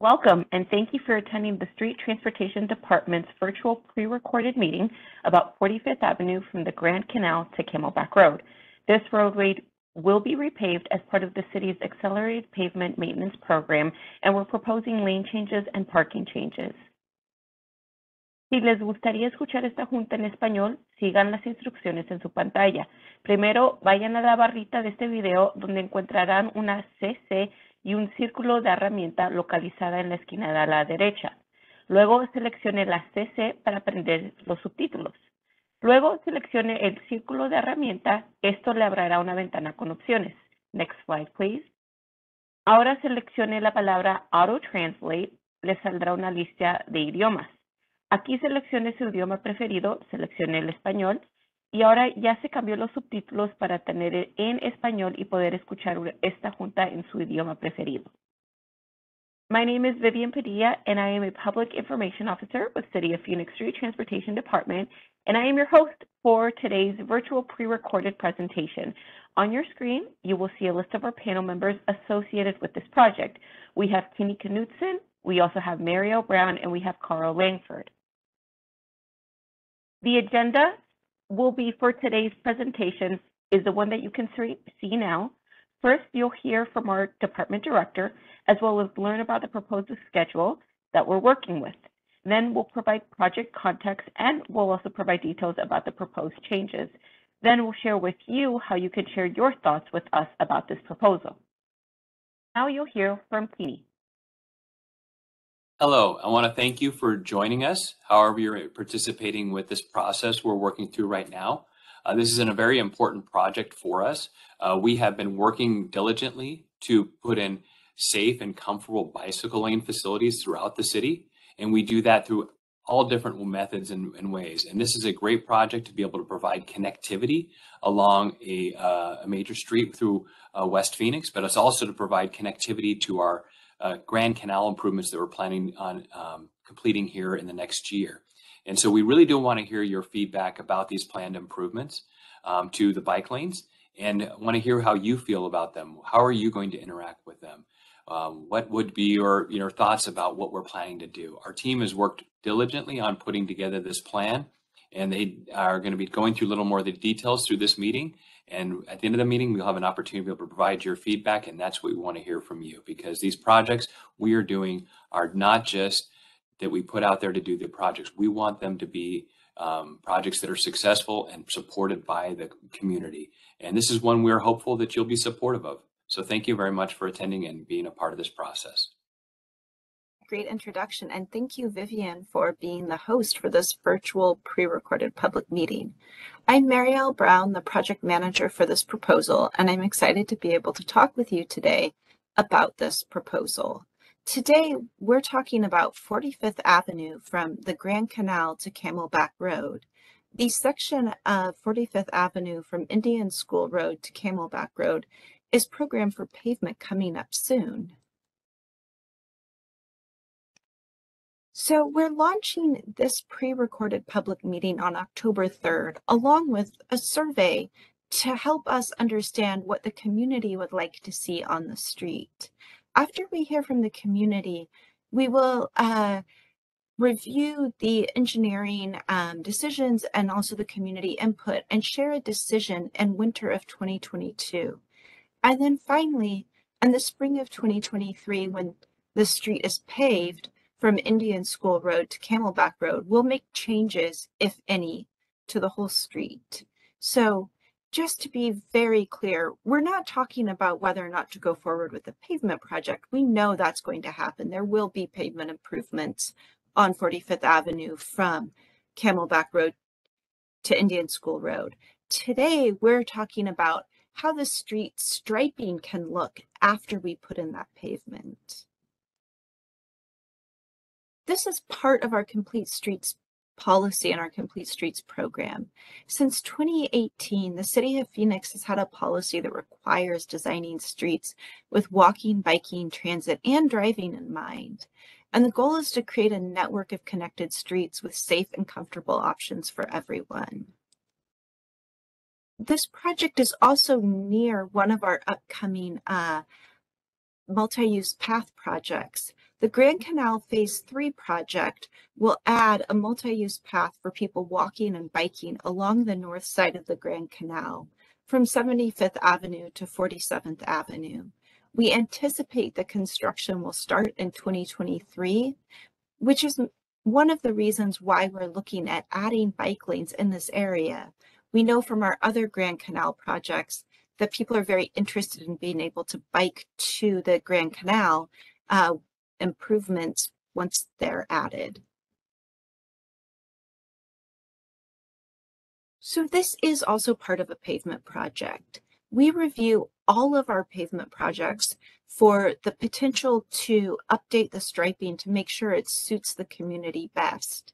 Welcome, and thank you for attending the Street Transportation Department's virtual pre-recorded meeting about 45th Avenue from the Grand Canal to Camelback Road. This roadway will be repaved as part of the city's accelerated pavement maintenance program, and we're proposing lane changes and parking changes. Si les gustaría escuchar esta junta en español, sigan las instrucciones en su pantalla. Primero, vayan a la barrita de este video donde encontrarán una CC y un círculo de herramienta localizada en la esquina de la derecha. Luego seleccione la CC para prender los subtítulos. Luego seleccione el círculo de herramienta. Esto le abrirá una ventana con opciones. Next slide, please. Ahora seleccione la palabra Auto Translate. Le saldrá una lista de idiomas. Aquí seleccione su idioma preferido, seleccione el español. Y ahora ya se cambió los subtítulos para tener en español y poder escuchar esta junta en su idioma preferido. My name is Vivian Padilla, and I am a Public Information Officer with City of Phoenix Street Transportation Department, and I am your host for today's virtual pre-recorded presentation. On your screen, you will see a list of our panel members associated with this project. We have Kenny Knutson, we also have Mariel Brown, and we have Carl Langford. The agenda will be for today's presentation is the one that you can see now. First, you'll hear from our department director, as well as learn about the proposed schedule that we're working with. Then we'll provide project context, and we'll also provide details about the proposed changes. Then we'll share with you how you can share your thoughts with us about this proposal. Now you'll hear from Kenny. Hello, I want to thank you for joining us, however you're participating with this process we're working through right now. This is a very important project for us. We have been working diligently to put in safe and comfortable bicycle lane facilities throughout the city, and we do that through all different methods and ways. And this is a great project to be able to provide connectivity along a major street through West Phoenix, but it's also to provide connectivity to our Grand Canal improvements that we're planning on completing here in the next year. And so we really do want to hear your feedback about these planned improvements to the bike lanes, and want to hear how you feel about them. How are you going to interact with them? What would be your thoughts about what we're planning to do? Our team has worked diligently on putting together this plan, and they are going to be going through a little more of the details through this meeting. And at the end of the meeting, we'll have an opportunity to be able to provide your feedback, and that's what we want to hear from you, because these projects we are doing are not just that we put out there to do the projects. We want them to be projects that are successful and supported by the community. And this is one we're hopeful that you'll be supportive of. So thank you very much for attending and being a part of this process. Great introduction, and thank you, Vivian, for being the host for this virtual pre-recorded public meeting. I'm Mariel Brown, the project manager for this proposal, and I'm excited to be able to talk with you today about this proposal. Today, we're talking about 45th Avenue from the Grand Canal to Camelback Road. The section of 45th Avenue from Indian School Road to Camelback Road is programmed for pavement coming up soon. So we're launching this pre-recorded public meeting on October 3rd, along with a survey to help us understand what the community would like to see on the street. After we hear from the community, we will review the engineering decisions and also the community input and share a decision in winter of 2022. And then finally, in the spring of 2023, when the street is paved, from Indian School Road to Camelback Road, we'll make changes, if any, to the whole street. So just to be very clear, we're not talking about whether or not to go forward with the pavement project. We know that's going to happen. There will be pavement improvements on 45th Avenue from Camelback Road to Indian School Road. Today, we're talking about how the street striping can look after we put in that pavement. This is part of our Complete Streets policy and our Complete Streets program. Since 2018, the City of Phoenix has had a policy that requires designing streets with walking, biking, transit, and driving in mind. And the goal is to create a network of connected streets with safe and comfortable options for everyone. This project is also near one of our upcoming multi-use path projects. The Grand Canal Phase 3 project will add a multi-use path for people walking and biking along the north side of the Grand Canal from 75th Avenue to 47th Avenue. We anticipate the construction will start in 2023, which is one of the reasons why we're looking at adding bike lanes in this area. We know from our other Grand Canal projects that people are very interested in being able to bike to the Grand Canal improvements once they're added. So this is also part of a pavement project. We review all of our pavement projects for the potential to update the striping to make sure it suits the community best.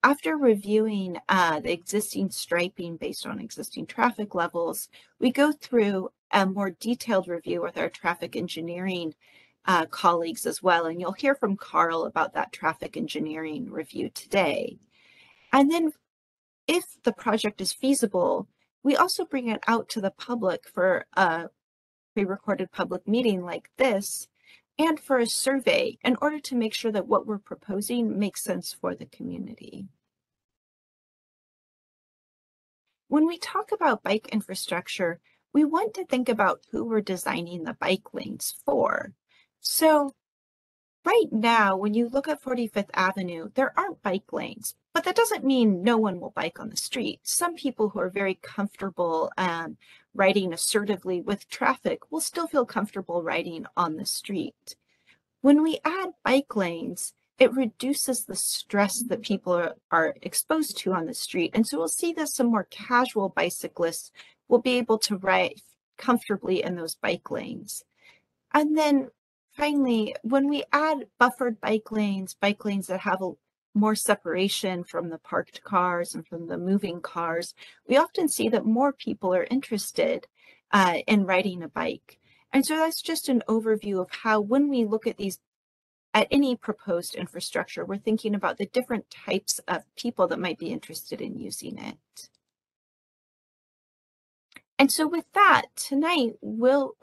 After reviewing the existing striping based on existing traffic levels, we go through a more detailed review with our traffic engineering colleagues as well. And you'll hear from Carl about that traffic engineering review today. And then if the project is feasible, we also bring it out to the public for a pre-recorded public meeting like this and for a survey in order to make sure that what we're proposing makes sense for the community. When we talk about bike infrastructure, we want to think about who we're designing the bike lanes for. So right now, when you look at 45th Avenue, there aren't bike lanes, but that doesn't mean no one will bike on the street. Some people who are very comfortable riding assertively with traffic will still feel comfortable riding on the street. When we add bike lanes, it reduces the stress that people are exposed to on the street. And so we'll see that some more casual bicyclists will be able to ride comfortably in those bike lanes. And then finally, when we add buffered bike lanes that have more separation from the parked cars and from the moving cars, we often see that more people are interested in riding a bike. And so that's just an overview of how, when we look at any proposed infrastructure, we're thinking about the different types of people that might be interested in using it. And so with that, today we'll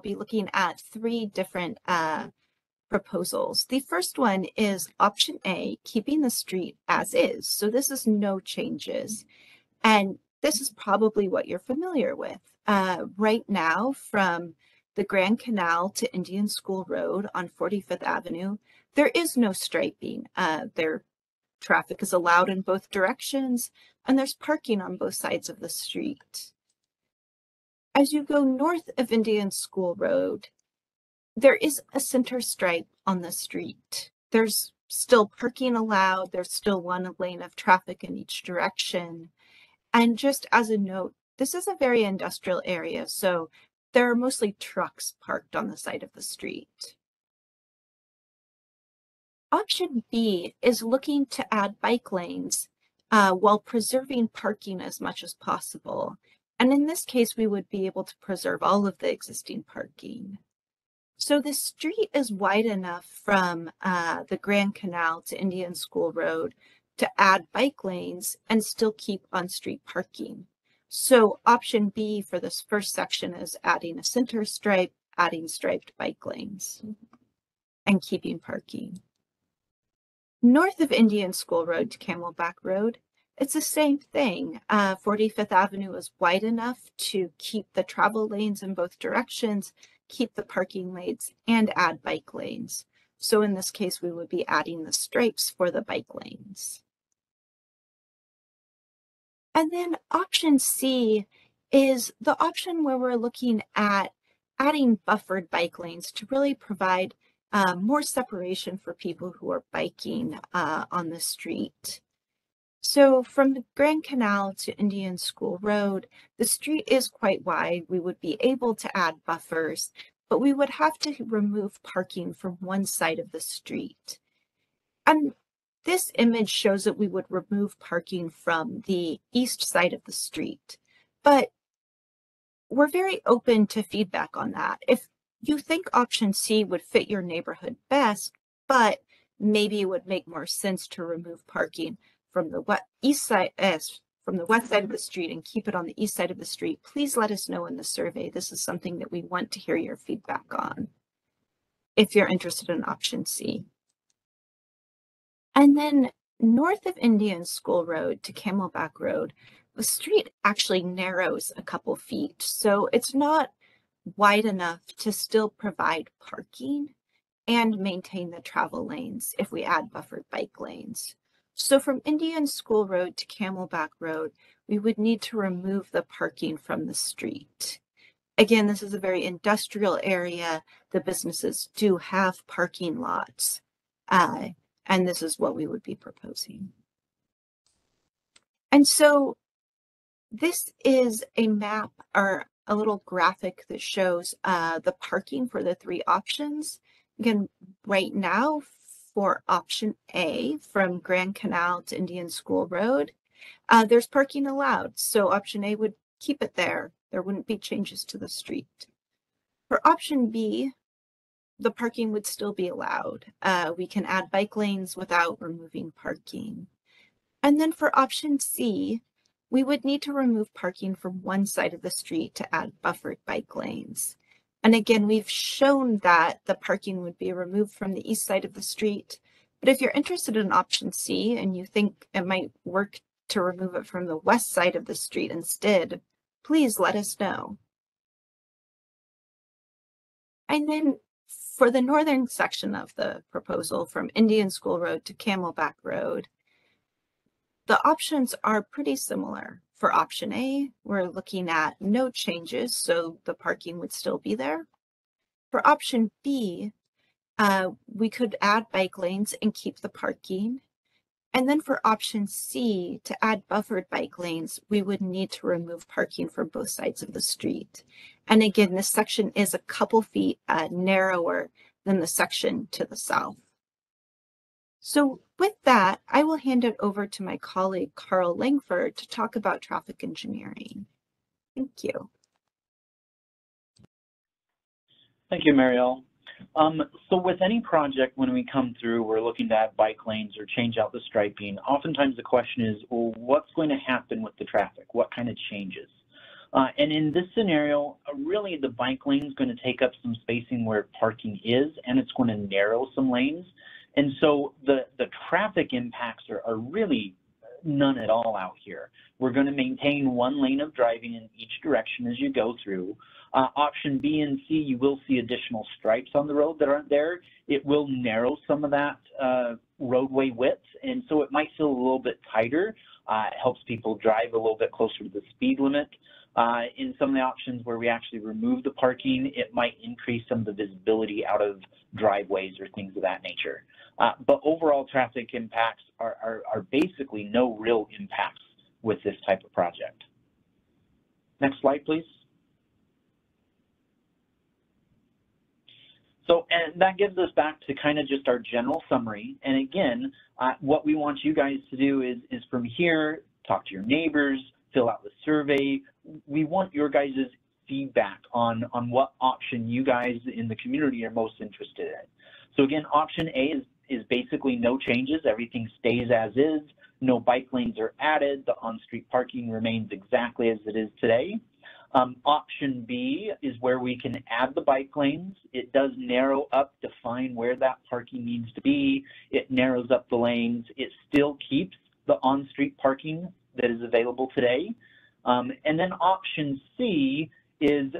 be looking at 3 different proposals. The first one is option A, keeping the street as is. So this is no changes. And this is probably what you're familiar with. Right now, from the Grand Canal to Indian School Road on 45th Avenue, there is no striping. Traffic is allowed in both directions, and there's parking on both sides of the street. As you go north of Indian School Road, there is a center stripe on the street. There's still parking allowed. There's still 1 lane of traffic in each direction. And just as a note, this is a very industrial area, so there are mostly trucks parked on the side of the street. Option B is looking to add bike lanes while preserving parking as much as possible. And in this case, we would be able to preserve all of the existing parking. So the street is wide enough from the Grand Canal to Indian School Road to add bike lanes and still keep on-street parking. So option B for this first section is adding a center stripe, adding striped bike lanes, and keeping parking. North of Indian School Road to Camelback Road, it's the same thing. 45th Avenue is wide enough to keep the travel lanes in both directions, keep the parking lanes, and add bike lanes. So in this case, we would be adding the stripes for the bike lanes. And then option C is the option where we're looking at adding buffered bike lanes to really provide more separation for people who are biking on the street. So from the Grand Canal to Indian School Road, the street is quite wide. We would be able to add buffers, but we would have to remove parking from one side of the street. And this image shows that we would remove parking from the east side of the street, but we're very open to feedback on that. If you think option C would fit your neighborhood best, but maybe it would make more sense to remove parking from the west side of the street and keep it on the east side of the street, please let us know in the survey. This is something that we want to hear your feedback on. if you're interested in option C. And then north of Indian School Road to Camelback Road, the street actually narrows a couple feet. So it's not wide enough to still provide parking and maintain the travel lanes if we add buffered bike lanes. So from Indian School Road to Camelback Road, we would need to remove the parking from the street. Again, this is a very industrial area. The businesses do have parking lots, and this is what we would be proposing. And so this is a map or a little graphic that shows the parking for the three options. Again, right now for option A from Grand Canal to Indian School Road, there's parking allowed. So option A would keep it there. There wouldn't be changes to the street. For option B, the parking would still be allowed. We can add bike lanes without removing parking. And then for option C, we would need to remove parking from one side of the street to add buffered bike lanes. And again, we've shown that the parking would be removed from the east side of the street. But if you're interested in option C and you think it might work to remove it from the west side of the street instead, please let us know. And then for the northern section of the proposal from Indian School Road to Camelback Road, the options are pretty similar. For option A, we're looking at no changes, so the parking would still be there. For option B, we could add bike lanes and keep the parking. And then for option C, to add buffered bike lanes, we would need to remove parking from both sides of the street. And again, this section is a couple feet narrower than the section to the south. So with that, I will hand it over to my colleague, Carl Langford, to talk about traffic engineering. Thank you. Thank you, Marielle. So with any project, when we come through, we're looking to add bike lanes or change out the striping. Oftentimes the question is, well, what's going to happen with the traffic? What kind of changes? And in this scenario, really the bike lane is going to take up some spacing where parking is, and it's going to narrow some lanes. And so the traffic impacts are really none at all out here. We're going to maintain one lane of driving in each direction as you go through. Option B and C, you will see additional stripes on the road that aren't there. It will narrow some of that roadway width, and so it might feel a little bit tighter. It helps people drive a little bit closer to the speed limit. In some of the options where we actually remove the parking, it might increase some of the visibility out of driveways or things of that nature. But overall traffic impacts are basically no real impacts with this type of project. Next slide, please. So, and that gives us back to kind of just our general summary. And again, what we want you guys to do is from here, talk to your neighbors, fill out the survey. We want your guys' feedback on what option you guys in the community are most interested in. So again, option A is basically no changes. Everything stays as is. No bike lanes are added. The on-street parking remains exactly as it is today. Option B is where we can add the bike lanes. It does narrow up, define where that parking needs to be. It narrows up the lanes. It still keeps the on-street parking that is available today. And then option C is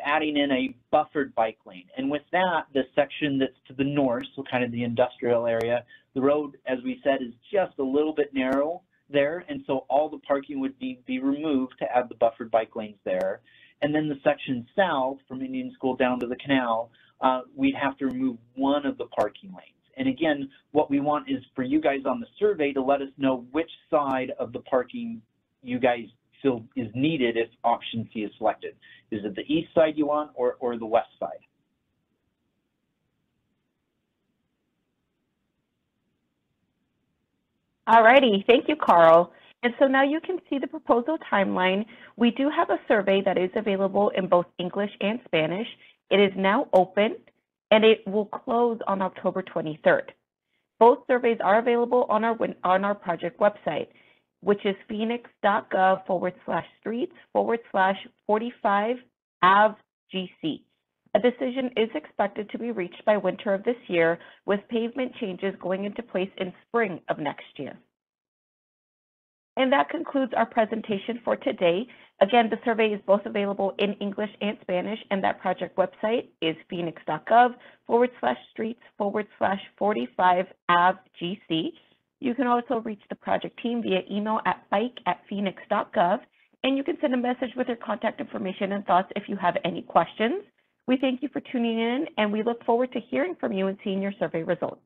adding in a buffered bike lane. And with that, the section that's to the north, so kind of the industrial area, the road, as we said, is just a little bit narrow there, and so all the parking would be removed to add the buffered bike lanes there. And then the section south from Indian School down to the canal, we'd have to remove one of the parking lanes. And again, what we want is for you guys on the survey to let us know which side of the parking you guys feel is needed if option C is selected. Is it the east side you want or the west side? Alrighty, thank you, Carl. And so now you can see the proposal timeline. We do have a survey that is available in both English and Spanish. It is now open and it will close on October 23rd. Both surveys are available on our project website, which is Phoenix.gov/streets/45 AVGC. A decision is expected to be reached by winter of this year, with pavement changes going into place in spring of next year. And that concludes our presentation for today. Again, the survey is both available in English and Spanish, and that project website is Phoenix.gov/streets/45AVGC. You can also reach the project team via email at bike@Phoenix.gov, and you can send a message with your contact information and thoughts if you have any questions. We thank you for tuning in, and we look forward to hearing from you and seeing your survey results.